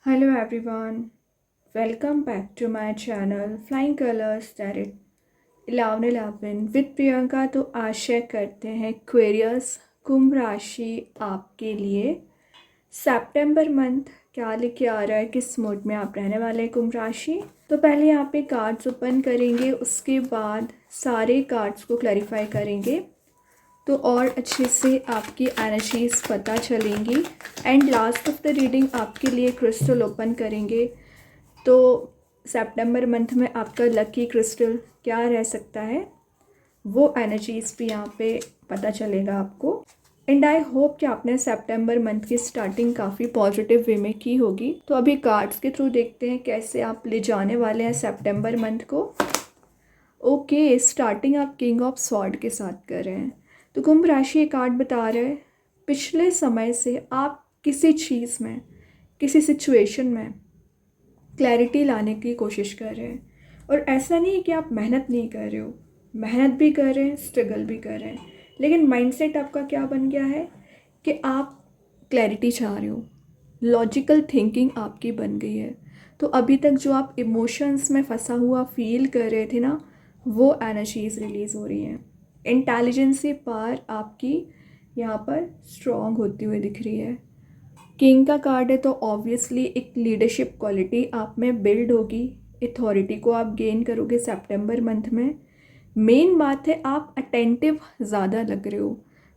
Hello everyone, welcome back to my channel Flying Colors Tarot 1111 with Priyanka. तो आशा करते हैं क्वेरियस कुंभ राशि आपके लिए सितंबर मंथ क्या लेके आ रहा है, किस मूड में आप रहने वाले हैं कुंभ राशि। तो पहले यहाँ पे कार्ड्स ओपन करेंगे, उसके बाद सारे कार्ड्स को क्लैरिफाई करेंगे तो और अच्छे से आपकी एनर्जीज पता चलेंगी। And last of the reading आपके लिए क्रिस्टल ओपन करेंगे तो सितंबर मंथ में आपका लकी क्रिस्टल क्या रह सकता है वो एनर्जीज भी यहाँ पे पता चलेगा आपको। एंड आई होप कि आपने सितंबर मंथ की स्टार्टिंग काफ़ी पॉजिटिव वे में की होगी। तो अभी कार्ड्स के थ्रू देखते हैं कैसे आप ले जाने वाले हैं सितंबर मंथ को। ओके, स्टार्टिंग आप किंग ऑफ स्वॉर्ड के साथ कर रहे हैं। तो कुंभ राशि कार्ड बता रहे हैं पिछले समय से आप किसी चीज़ में, किसी सिचुएशन में क्लैरिटी लाने की कोशिश कर रहे हैं। और ऐसा नहीं है कि आप मेहनत नहीं कर रहे हो, मेहनत भी कर रहे हैं, स्ट्रगल भी कर रहे हैं, लेकिन माइंडसेट आपका क्या बन गया है कि आप क्लैरिटी चाह रहे हो, लॉजिकल थिंकिंग आपकी बन गई है। तो अभी तक जो आप इमोशंस में फंसा हुआ फील कर रहे थे ना, वो एनर्जीज रिलीज़ हो रही हैं। इंटेलिजेंसी पावर आपकी यहाँ पर स्ट्रॉन्ग होती हुई दिख रही है। किंग का कार्ड है तो ऑब्वियसली एक लीडरशिप क्वालिटी आप में बिल्ड होगी, अथॉरिटी को आप गेन करोगे सितंबर मंथ में। मेन बात है आप अटेंटिव ज़्यादा लग रहे हो,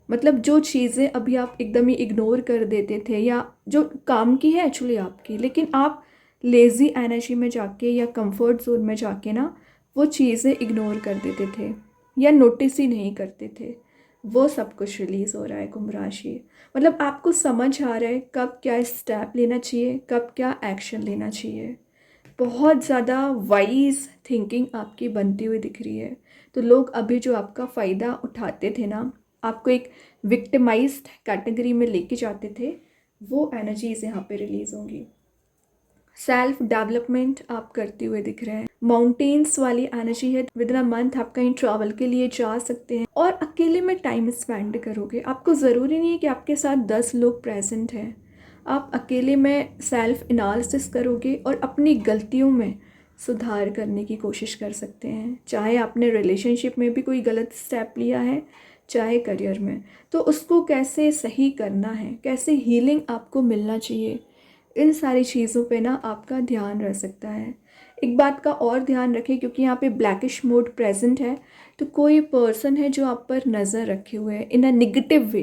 मतलब जो चीज़ें अभी आप एकदम ही इग्नोर कर देते थे या जो काम की है एक्चुअली आपकी, लेकिन आप लेज़ी एनर्जी में जाके या कंफर्ट जोन में जाके ना वो चीज़ें इग्नोर कर देते थे या नोटिस ही नहीं करते थे, वो सब कुछ रिलीज़ हो रहा है कुंभ राशि। मतलब आपको समझ आ रहा है कब क्या स्टेप लेना चाहिए, कब क्या एक्शन लेना चाहिए। बहुत ज़्यादा वाइज थिंकिंग आपकी बनती हुई दिख रही है। तो लोग अभी जो आपका फ़ायदा उठाते थे ना, आपको एक विक्टिमाइज्ड कैटेगरी में लेके जाते थे, वो एनर्जीज यहाँ पे रिलीज़ होंगी। सेल्फ डेवलपमेंट आप करते हुए दिख रहे हैं। माउंटेन्स वाली एनर्जी है। विद इन अ मंथ आप कहीं ट्रैवल के लिए जा सकते हैं और अकेले में टाइम स्पेंड करोगे। आपको ज़रूरी नहीं है कि आपके साथ 10 लोग प्रेजेंट हैं। आप अकेले में सेल्फ एनालिसिस करोगे और अपनी गलतियों में सुधार करने की कोशिश कर सकते हैं। चाहे आपने रिलेशनशिप में भी कोई गलत स्टेप लिया है, चाहे करियर में, तो उसको कैसे सही करना है, कैसे हीलिंग आपको मिलना चाहिए, इन सारी चीज़ों पे ना आपका ध्यान रह सकता है। एक बात का और ध्यान रखें, क्योंकि यहाँ पे ब्लैकिश मोड प्रेजेंट है, तो कोई पर्सन है जो आप पर नज़र रखे हुए है इन अ नेगेटिव वे।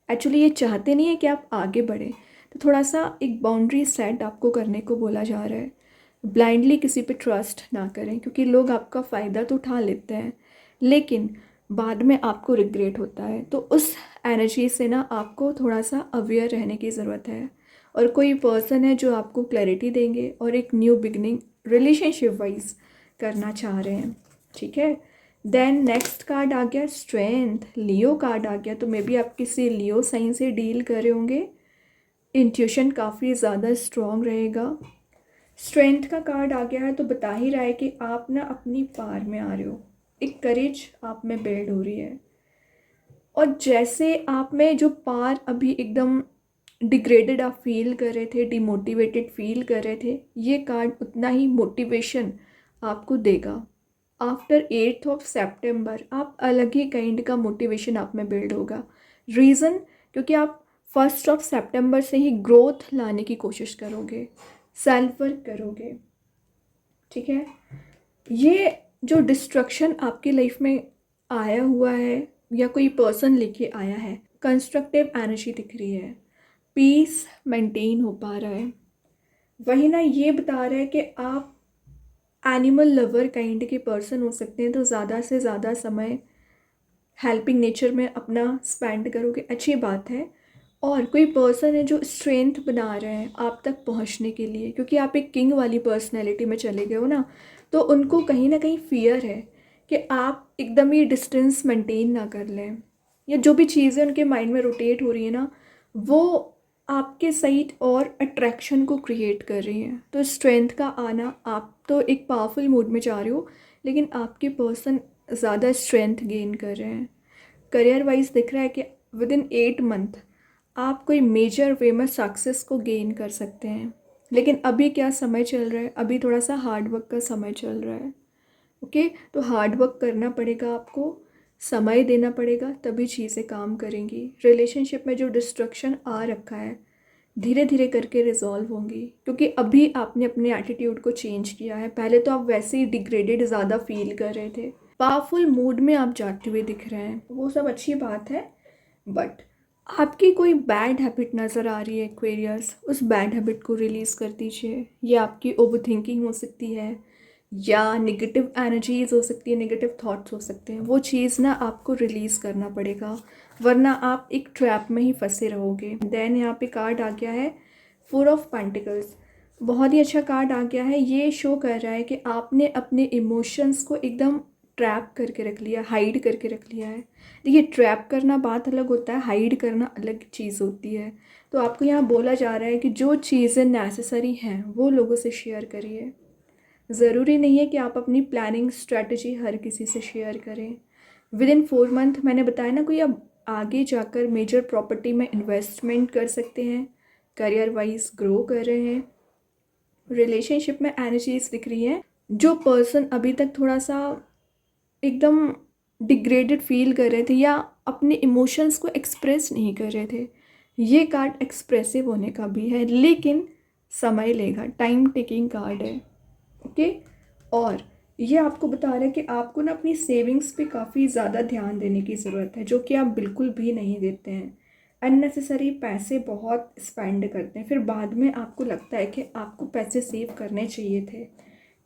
एक्चुअली ये चाहते नहीं है कि आप आगे बढ़े, तो थोड़ा सा एक बाउंड्री सेट आपको करने को बोला जा रहा है। ब्लाइंडली किसी पे ट्रस्ट ना करें, क्योंकि लोग आपका फ़ायदा तो उठा लेते हैं लेकिन बाद में आपको रिग्रेट होता है। तो उस एनर्जी से ना आपको थोड़ा सा अवेयर रहने की ज़रूरत है। और कोई पर्सन है जो आपको क्लैरिटी देंगे और एक न्यू बिगनिंग रिलेशनशिप वाइज करना चाह रहे हैं, ठीक है। देन नेक्स्ट कार्ड आ गया स्ट्रेंथ, लियो कार्ड आ गया। तो मे बी आप किसी लियो साइन से डील कर रहे होंगे। इंट्यूशन काफ़ी ज़्यादा स्ट्रॉन्ग रहेगा। स्ट्रेंथ का कार्ड आ गया है तो बता ही रहा है कि आप ना अपनी पार में आ रहे हो, एक करेज आप में बिल्ड हो रही है। और जैसे आप में जो पार अभी एकदम डिग्रेडेड आप फील कर रहे थे, डिमोटिवेटेड फील कर रहे थे, ये कार्ड उतना ही मोटिवेशन आपको देगा। आफ्टर 8th ऑफ सेप्टेम्बर आप अलग ही काइंड का मोटिवेशन आप में बिल्ड होगा। रीज़न, क्योंकि आप 1st ऑफ सेप्टेम्बर से ही ग्रोथ लाने की कोशिश करोगे, सेल्फ वर्क करोगे, ठीक है। ये जो डिस्ट्रक्शन आपकी लाइफ में आया हुआ है या कोई पर्सन लेके आया है, कंस्ट्रक्टिव एनर्जी दिख रही है, पीस मेंटेन हो पा रहा है। वही ना ये बता रहा है कि आप एनिमल लवर काइंड के पर्सन हो सकते हैं, तो ज़्यादा से ज़्यादा समय हेल्पिंग नेचर में अपना स्पेंड करोगे, अच्छी बात है। और कोई पर्सन है जो स्ट्रेंथ बना रहे हैं आप तक पहुंचने के लिए, क्योंकि आप एक किंग वाली पर्सनैलिटी में चले गए हो ना, तो उनको कहीं ना कहीं फियर है कि आप एकदम ही डिस्टेंस मेंटेन ना कर लें, या जो भी चीज़ें उनके माइंड में रोटेट हो रही है ना, वो आपके साइड और अट्रैक्शन को क्रिएट कर रही हैं। तो स्ट्रेंथ का आना, आप तो एक पावरफुल मूड में जा रहे हो लेकिन आपके पर्सन ज़्यादा स्ट्रेंथ गेन कर रहे हैं। करियर वाइज दिख रहा है कि विद इन 8 मंथ आप कोई मेजर वे में सक्सेस को गेन कर सकते हैं। लेकिन अभी क्या समय चल रहा है, अभी थोड़ा सा हार्ड वर्क का समय चल रहा है। ओके, तो हार्ड वर्क करना पड़ेगा आपको, समय देना पड़ेगा, तभी चीज़ें काम करेंगी। रिलेशनशिप में जो डिस्ट्रक्शन आ रखा है धीरे धीरे करके रिजॉल्व होंगी, क्योंकि अभी आपने अपने एटीट्यूड को चेंज किया है। पहले तो आप वैसे ही डिग्रेडेड ज़्यादा फील कर रहे थे, पावरफुल मूड में आप जाते हुए दिख रहे हैं, वो सब अच्छी बात है। बट आपकी कोई बैड हैबिट नज़र आ रही है एक्वेरियस, उस बैड हैबिट को रिलीज़ कर दीजिए। ये आपकी ओवर थिंकिंग हो सकती है, या नेगेटिव एनर्जीज हो सकती है, नेगेटिव थॉट्स हो सकते हैं। वो चीज़ ना आपको रिलीज़ करना पड़ेगा, वरना आप एक ट्रैप में ही फंसे रहोगे। देन यहाँ पे कार्ड आ गया है 4 ऑफ पेंटिकल्स। बहुत ही अच्छा कार्ड आ गया है। ये शो कर रहा है कि आपने अपने इमोशंस को एकदम ट्रैप करके रख लिया, हाइड करके रख लिया है। देखिए, ट्रैप करना बात अलग होता है, हाइड करना अलग चीज़ होती है। तो आपको यहाँ बोला जा रहा है कि जो चीज़ें नेसेसरी हैं वो लोगों से शेयर करिए। ज़रूरी नहीं है कि आप अपनी प्लानिंग स्ट्रैटेजी हर किसी से शेयर करें। विद इन 4 मंथ मैंने बताया ना, कोई अब आगे जाकर मेजर प्रॉपर्टी में इन्वेस्टमेंट कर सकते हैं, करियर वाइज ग्रो कर रहे हैं। रिलेशनशिप में एनर्जीज दिख रही हैं। जो पर्सन अभी तक थोड़ा सा एकदम डिग्रेडेड फील कर रहे थे या अपने इमोशंस को एक्सप्रेस नहीं कर रहे थे, ये कार्ड एक्सप्रेसिव होने का भी है, लेकिन समय लेगा, टाइम टेकिंग कार्ड है। ओके, और ये आपको बता रहा है कि आपको ना अपनी सेविंग्स पे काफ़ी ज़्यादा ध्यान देने की ज़रूरत है, जो कि आप बिल्कुल भी नहीं देते हैं। अननेसेसरी पैसे बहुत स्पेंड करते हैं, फिर बाद में आपको लगता है कि आपको पैसे सेव करने चाहिए थे।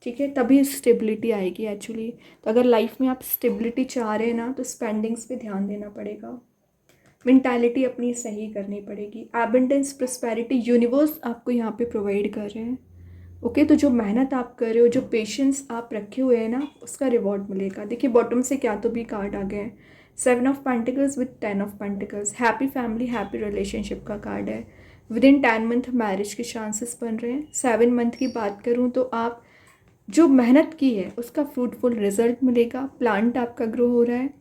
ठीक है, तभी स्टेबिलिटी आएगी एक्चुअली। तो अगर लाइफ में आप स्टेबिलिटी चाह रहे हैं ना, तो स्पेंडिंग्स पे ध्यान देना पड़ेगा, मेंटालिटी अपनी सही करनी पड़ेगी। एबंडेंस, प्रोस्पेरिटी यूनिवर्स आपको यहाँ पे प्रोवाइड कर रहे हैं। ओके, तो जो मेहनत आप कर रहे हो, जो पेशेंस आप रखे हुए हैं ना, उसका रिवॉर्ड मिलेगा। देखिए, बॉटम से क्या तो भी कार्ड आ गए हैं, 7 of pentacles with 10 of pentacles. Happy family, happy relationship का कार्ड है। विद इन 10 मंथ मैरिज के चांसेस बन रहे हैं। 7 मंथ की बात करूँ तो आप जो मेहनत की है उसका फ्रूटफुल रिजल्ट मिलेगा। प्लांट आपका ग्रो हो रहा है।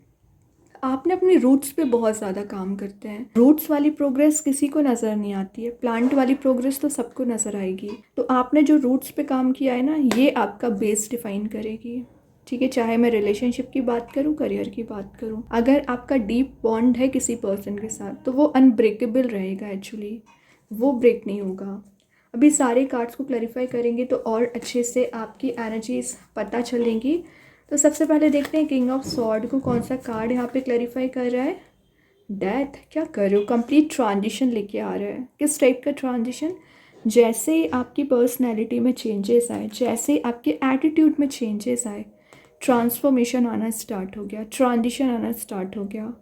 आपने अपने रूट्स पे बहुत ज़्यादा काम करते हैं। रूट्स वाली प्रोग्रेस किसी को नज़र नहीं आती है, प्लांट वाली प्रोग्रेस तो सबको नज़र आएगी। तो आपने जो रूट्स पे काम किया है ना, ये आपका बेस डिफाइन करेगी। ठीक है, चाहे मैं रिलेशनशिप की बात करूँ, करियर की बात करूँ, अगर आपका डीप बॉन्ड है किसी पर्सन के साथ तो वो अनब्रेकेबल रहेगा एक्चुअली, वो ब्रेक नहीं होगा। अभी सारे कार्ड्स को क्लैरिफाई करेंगे तो और अच्छे से आपकी एनर्जीज पता चलेंगी। तो सबसे पहले देखते हैं किंग ऑफ सॉर्ड को कौन सा कार्ड यहाँ पे क्लैरिफाई कर रहा है। डेथ, क्या कर रहे हो, कंप्लीट ट्रांजिशन लेके आ रहा है। किस टाइप का ट्रांजिशन? जैसे ही आपकी पर्सनैलिटी में चेंजेस आए, जैसे आपके एटीट्यूड में चेंजेस आए, ट्रांसफॉर्मेशन आना स्टार्ट हो गया, ट्रांजिशन आना स्टार्ट हो गया।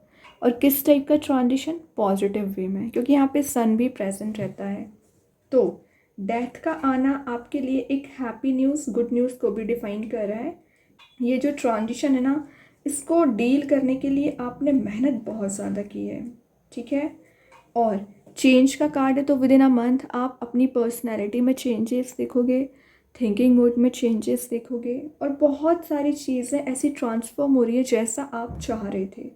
और किस टाइप का ट्रांजिशन? पॉजिटिव वे में, क्योंकि यहाँ पे सन भी प्रेजेंट रहता है। तो डेथ का आना आपके लिए एक हैप्पी न्यूज़, गुड न्यूज़ को भी डिफाइन कर रहा है। ये जो ट्रांजिशन है ना, इसको डील करने के लिए आपने मेहनत बहुत ज़्यादा की है। ठीक है, और चेंज का कार्ड है, तो विद इन अ मंथ आप अपनी पर्सनैलिटी में चेंजेस देखोगे, थिंकिंग मोड में चेंजेस देखोगे, और बहुत सारी चीज़ें ऐसी ट्रांसफॉर्म हो रही है जैसा आप चाह रहे थे।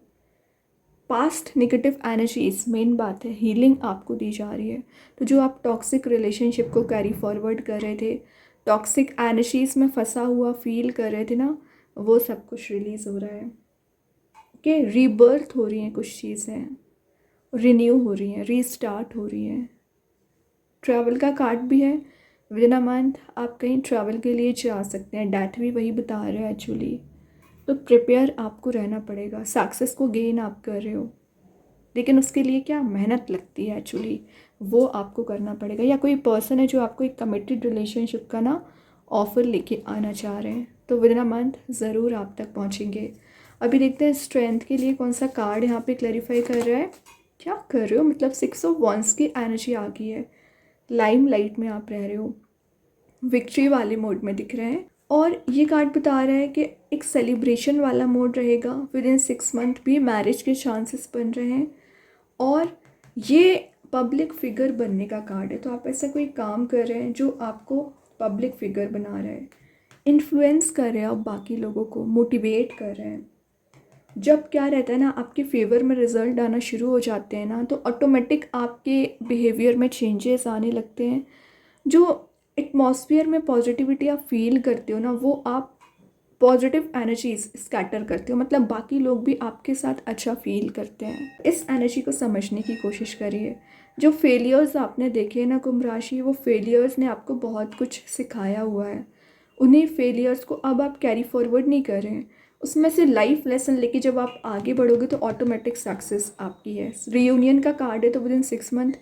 पास्ट नेगेटिव एनर्जीज, मेन बात है, हीलिंग आपको दी जा रही है। तो जो आप टॉक्सिक रिलेशनशिप को कैरी फॉरवर्ड कर रहे थे, टॉक्सिक एनर्जीज में फंसा हुआ फील कर रहे थे ना, वो सब कुछ रिलीज़ हो रहा है। कि रीबर्थ हो रही हैं कुछ चीज़ें, रिन्यू हो रही हैं, रीस्टार्ट हो रही हैं। ट्रैवल का कार्ड भी है। विद इन अ मंथ आप कहीं ट्रैवल के लिए जा सकते हैं, डेथ भी वही बता रहा है एक्चुअली। तो प्रिपेयर आपको रहना पड़ेगा। सक्सेस को गेन आप कर रहे हो, लेकिन उसके लिए क्या मेहनत लगती है एक्चुअली, वो आपको करना पड़ेगा। या कोई पर्सन है जो आपको एक कमिटेड रिलेशनशिप का ना ऑफ़र लेके आना चाह रहे हैं, तो विद इन अ मंथ ज़रूर आप तक पहुंचेंगे। अभी देखते हैं स्ट्रेंथ के लिए कौन सा कार्ड यहाँ पे क्लैरिफाई कर रहा है। क्या कर रहे हो, मतलब 6 ऑफ वंस की एनर्जी आ गई है। लाइम लाइट में आप रह रहे हो, विक्ट्री वाले मोड में दिख रहे हैं। और ये कार्ड बता रहा है कि एक सेलिब्रेशन वाला मोड रहेगा। विद इन 6 मंथ भी मैरिज के चांसेस बन रहे हैं। और ये पब्लिक फिगर बनने का कार्ड है। तो आप ऐसा कोई काम कर रहे हैं जो आपको पब्लिक फिगर बना रहा है, इन्फ्लुएंस कर रहे हैं, आप बाकी लोगों को मोटिवेट कर रहे हैं। जब क्या रहता है ना, आपके फेवर में रिजल्ट आना शुरू हो जाते हैं ना, तो ऑटोमेटिक आपके बिहेवियर में चेंजेस आने लगते हैं। जो एटमॉस्फेयर में पॉजिटिविटी आप फील करते हो ना, वो आप पॉजिटिव एनर्जीज स्कैटर करते हो, मतलब बाकी लोग भी आपके साथ अच्छा फील करते हैं। इस एनर्जी को समझने की कोशिश करिए। जो फेलियर्स आपने देखे हैं ना कुंभ राशि, वो फेलियर्स ने आपको बहुत कुछ सिखाया हुआ है। उन्हीं फेलियर्स को अब आप कैरी फॉरवर्ड नहीं कर रहे हैं, उसमें से लाइफ लेसन लेके जब आप आगे बढ़ोगे तो ऑटोमेटिक सक्सेस आपकी है। रीयूनियन का कार्ड है, तो विद इन 6 मंथ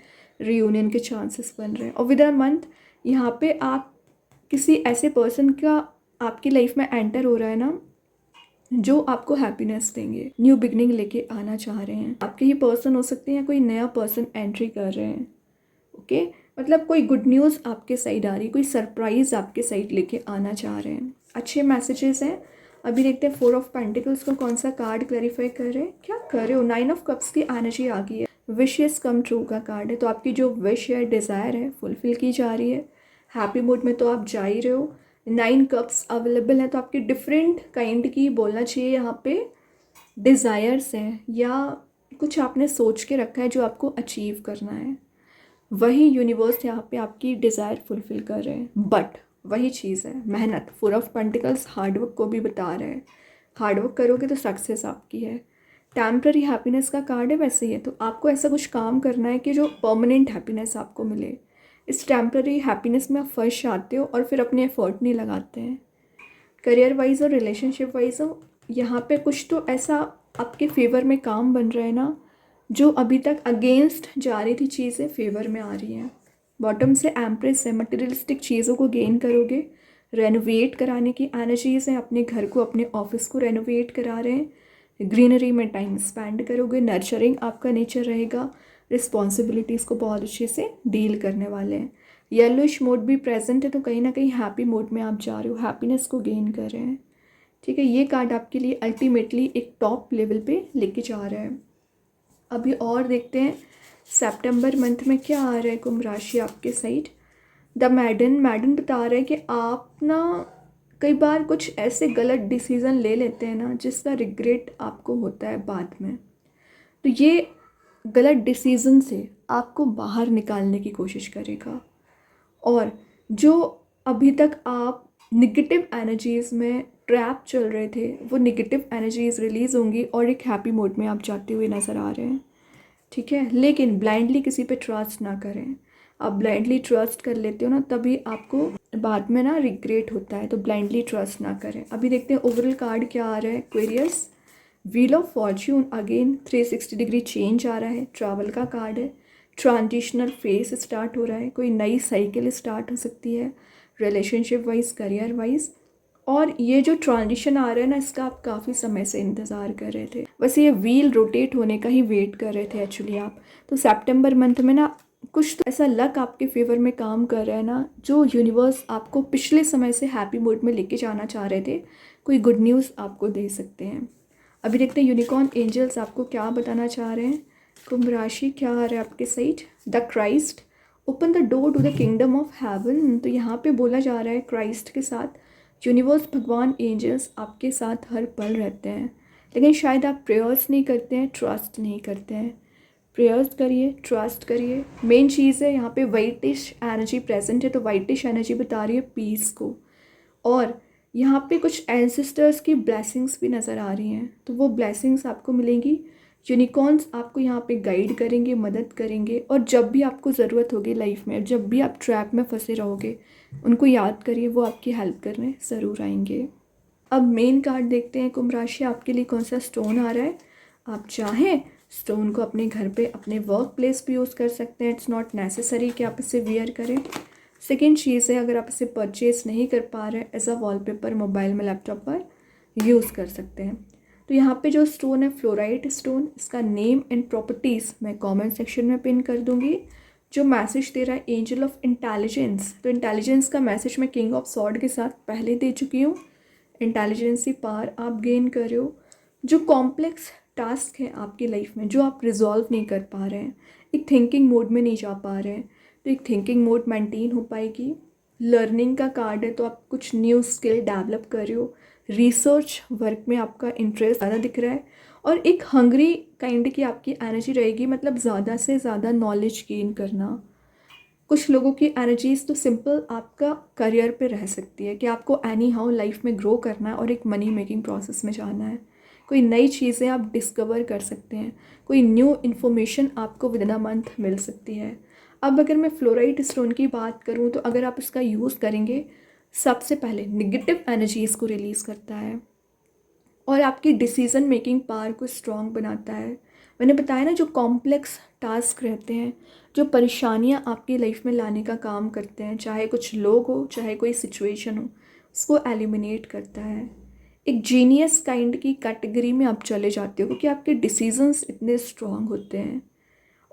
रीयूनियन के चांसेस बन रहे हैं, और विद इन मंथ यहाँ पे आप किसी ऐसे पर्सन का आपकी लाइफ में एंटर हो रहा है ना, जो आपको हैप्पीनेस देंगे, न्यू बिगनिंग लेके आना चाह रहे हैं। आपके ही पर्सन हो सकते हैं या कोई नया पर्सन एंट्री कर रहे हैं। ओके, मतलब कोई गुड न्यूज़ आपके साइड आ रही, कोई सरप्राइज आपके साइड लेके आना चाह रहे हैं। अच्छे मैसेजेस हैं। अभी देखते हैं 4 ऑफ पेंटिकल्स को कौन सा कार्ड क्लैरिफाई कर रहे हैं, क्या कर रहे हो। 9 ऑफ कप्स की एनर्जी आ गई है, विशेस कम ट्रू का कार्ड है। तो आपकी जो विश है, डिज़ायर है, फुलफिल की जा रही है। हैप्पी मूड में तो आप जा ही रहे हो। 9 कप्स अवेलेबल है, तो आपकी डिफरेंट काइंड की बोलना चाहिए यहाँ पे डिज़ायर्स हैं, या कुछ आपने सोच के रखा है जो आपको अचीव करना है। वही यूनिवर्स यहाँ पे आपकी डिज़ायर फुलफिल कर रहे हैं, बट वही चीज़ है, मेहनत। 4 ऑफ पेंटिकल्स हार्डवर्क को भी बता रहे हैं। हार्डवर्क करोगे तो सक्सेस आपकी है। टेम्पररी हैप्पीनेस का कार्ड है, वैसे ही है। तो आपको ऐसा कुछ काम करना है कि जो परमानेंट हैप्पीनेस आपको मिले। इस टेम्पररी हैप्पीनेस में आप फंस जाते हो और फिर अपने एफर्ट नहीं लगाते हैं। करियर वाइज और रिलेशनशिप वाइज हो, यहाँ पे कुछ तो ऐसा आपके फेवर में काम बन रहा है ना, जो अभी तक अगेंस्ट जा रही थी चीज़ें फेवर में आ रही हैं। बॉटम से एम्प्रेस है, मटेरियलिस्टिक चीज़ों को गेन करोगे। रेनोवेट कराने की एनर्जीज हैं, अपने घर को, अपने ऑफिस को रेनोवेट करा रहे हैं। ग्रीनरी में टाइम स्पेंड करोगे, नर्चरिंग आपका नेचर रहेगा। रिस्पॉन्सिबिलिटीज़ को बहुत अच्छे से डील करने वाले हैं। येलोइश मोड भी प्रेजेंट है, तो कहीं ना कहीं हैप्पी मोड में आप जा रहे हो, हैप्पीनेस को गेन कर रहे हैं। ठीक है, ये कार्ड आपके लिए अल्टीमेटली एक टॉप लेवल पे लेके जा रहा है। अभी और देखते हैं सितंबर मंथ में क्या आ रहा है कुंभ राशि आपके साइड। द मैडन बता रहा है कि आप ना कई बार कुछ ऐसे गलत डिसीज़न ले लेते हैं ना, जिसका रिग्रेट आपको होता है बाद में। तो ये गलत डिसीज़न से आपको बाहर निकालने की कोशिश करेगा, और जो अभी तक आप निगेटिव एनर्जीज़ में ट्रैप चल रहे थे, वो निगेटिव एनर्जीज़ रिलीज़ होंगी और एक हैप्पी मोड में आप जाते हुए नज़र आ रहे हैं। ठीक है, लेकिन ब्लाइंडली किसी पे ट्रस्ट ना करें। आप ब्लाइंडली ट्रस्ट कर लेते हो ना, तभी आपको बाद में ना रिग्रेट होता है, तो ब्लाइंडली ट्रस्ट ना करें। अभी देखते हैं ओवरऑल कार्ड क्या आ रहा है। Aquarius, wheel of fortune, again 360 degree change आ रहा है। ट्रैवल का कार्ड है, ट्रांजिशनल फेज स्टार्ट हो रहा है, कोई नई साइकिल स्टार्ट हो सकती है रिलेशनशिप वाइज, करियर वाइज। और ये जो ट्रांजिशन आ रहा है ना, इसका आप काफ़ी समय से इंतज़ार कर रहे थे। वैसे ये व्हील रोटेट होने का ही वेट कर रहे थे एक्चुअली आप। तो सितंबर मंथ में ना कुछ तो ऐसा लक आपके फेवर में काम कर रहा है ना, जो यूनिवर्स आपको पिछले समय से हैप्पी मूड में लेके जाना चाह रहे थे, कोई गुड न्यूज़ आपको दे सकते हैं। अभी देखते हैं यूनिकॉर्न एंजल्स आपको क्या बताना चाह रहे हैं। कुंभ राशि क्या आ रहा है आपके side. The Christ, open the door to the kingdom of heaven. तो यहाँ पे बोला जा रहा है क्राइस्ट के साथ यूनिवर्स, भगवान, एंजल्स आपके साथ हर पल रहते हैं, लेकिन शायद आप प्रेयर्स नहीं करते हैं, ट्रस्ट नहीं करते हैं। प्रेयर्स करिए, ट्रस्ट करिए। मेन चीज़ है यहाँ पे वाइटिश एनर्जी प्रेजेंट है, तो वाइटिश एनर्जी बता रही है पीस को। और यहाँ पे कुछ एंसेस्टर्स की ब्लेसिंग्स भी नज़र आ रही हैं, तो वो ब्लेसिंग्स आपको मिलेंगी। यूनिकॉर्न्स आपको यहाँ पे गाइड करेंगे, मदद करेंगे, और जब भी आपको ज़रूरत होगी लाइफ में, जब भी आप ट्रैप में फंसे रहोगे, उनको याद करिए, वो आपकी हेल्प करने ज़रूर आएंगे। अब मेन कार्ड देखते हैं कुंभ राशि आपके लिए कौन सा स्टोन आ रहा है। आप चाहें स्टोन को अपने घर पे, अपने वर्क प्लेस पे यूज़ कर सकते हैं। इट्स नॉट नेसेसरी कि आप इसे वियर करें। सेकेंड चीज़ है, अगर आप इसे परचेज नहीं कर पा रहे, एज अ वॉलपेपर मोबाइल में, लैपटॉप पर यूज़ कर सकते हैं। तो यहाँ पे जो स्टोन है फ्लोराइट स्टोन, इसका नेम एंड प्रॉपर्टीज़ मैं कमेंट सेक्शन में पिन कर दूँगी। जो मैसेज दे रहा है एंजल ऑफ इंटेलिजेंस, तो इंटेलिजेंस का मैसेज मैं किंग ऑफ सॉर्ड के साथ पहले दे चुकी हूँ। इंटेलिजेंसी पावर आप गेन कर रहे हो। जो कॉम्प्लेक्स टास्क है आपकी लाइफ में, जो आप रिजॉल्व नहीं कर पा रहे हैं, एक थिंकिंग मोड में नहीं जा पा रहे हैं, तो एक थिंकिंग मोड मेंटेन हो पाएगी। लर्निंग का कार्ड है, तो आप कुछ न्यू स्किल डेवलप कर रहे हो। रिसर्च वर्क में आपका इंटरेस्ट ज़्यादा दिख रहा है, और एक हंग्री काइंड की आपकी एनर्जी रहेगी, मतलब ज़्यादा से ज़्यादा नॉलेज गेन करना। कुछ लोगों की एनर्जीज तो सिंपल आपका करियर पे रह सकती है कि आपको एनी हाउ लाइफ में ग्रो करना है और एक मनी मेकिंग प्रोसेस में जाना है। कोई नई चीज़ें आप डिस्कवर कर सकते हैं, कोई न्यू इन्फॉर्मेशन आपको विद इन अ मंथ मिल सकती है। अब अगर मैं फ्लोराइट स्टोन की बात करूँ तो अगर आप इसका यूज़ करेंगे, सबसे पहले निगेटिव एनर्जीज़ को रिलीज़ करता है और आपकी डिसीज़न मेकिंग पावर को स्ट्रॉन्ग बनाता है। मैंने बताया ना, जो कॉम्प्लेक्स टास्क रहते हैं, जो परेशानियां आपकी लाइफ में लाने का काम करते हैं, चाहे कुछ लोग हो चाहे कोई सिचुएशन हो, उसको एलिमिनेट करता है। एक जीनियस काइंड की कैटेगरी में आप चले जाते हो क्योंकि आपके डिसीजंस इतने स्ट्रॉन्ग होते हैं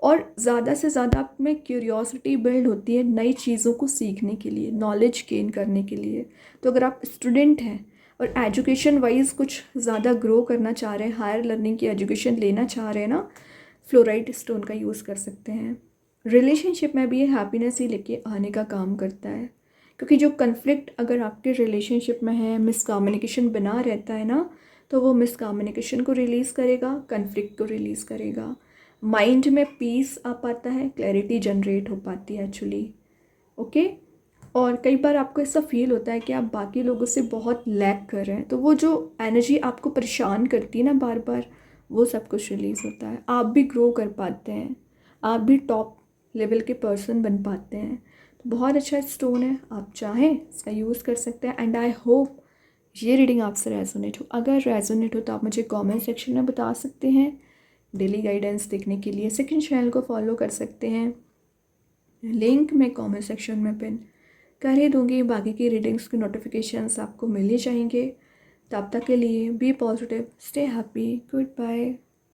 और ज़्यादा से ज़्यादा आप में क्यूरियोसिटी बिल्ड होती है नई चीज़ों को सीखने के लिए, नॉलेज गेन करने के लिए। तो अगर आप स्टूडेंट हैं और एजुकेशन वाइज कुछ ज़्यादा ग्रो करना चाह रहे हैं, हायर लर्निंग की एजुकेशन लेना चाह रहे हैं ना, फ्लोराइट स्टोन का यूज़ कर सकते हैं। रिलेशनशिप में भी ये हैप्पीनेस ही लेके आने का काम करता है क्योंकि जो कन्फ्लिक्ट अगर आपके रिलेशनशिप में है, मिसकम्युनिकेशन बना रहता है ना, तो वो मिसकम्युनिकेशन को रिलीज़ करेगा, कन्फ्लिक्ट को रिलीज़ करेगा। माइंड में पीस आ पाता है, क्लैरिटी जनरेट हो पाती है एक्चुअली। ओके। और कई बार आपको ऐसा फील होता है कि आप बाकी लोगों से बहुत लैग कर रहे हैं, तो वो जो एनर्जी आपको परेशान करती है ना बार बार, वो सब कुछ रिलीज़ होता है, आप भी ग्रो कर पाते हैं, आप भी टॉप लेवल के पर्सन बन पाते हैं। तो बहुत अच्छा स्टोन है, आप चाहें इसका यूज़ कर सकते हैं। एंड आई होप ये रीडिंग आपसे रेजोनेट हो। अगर रेजोनेट हो तो आप मुझे कमेंट सेक्शन में बता सकते हैं। डेली गाइडेंस देखने के लिए सेकंड चैनल को फॉलो कर सकते हैं, लिंक मैं कमेंट सेक्शन में पिन कर ही दूँगी। बाकी की रीडिंग्स की नोटिफिकेशंस आपको मिल ही जाएंगे। तब तक के लिए be positive, stay happy, good bye.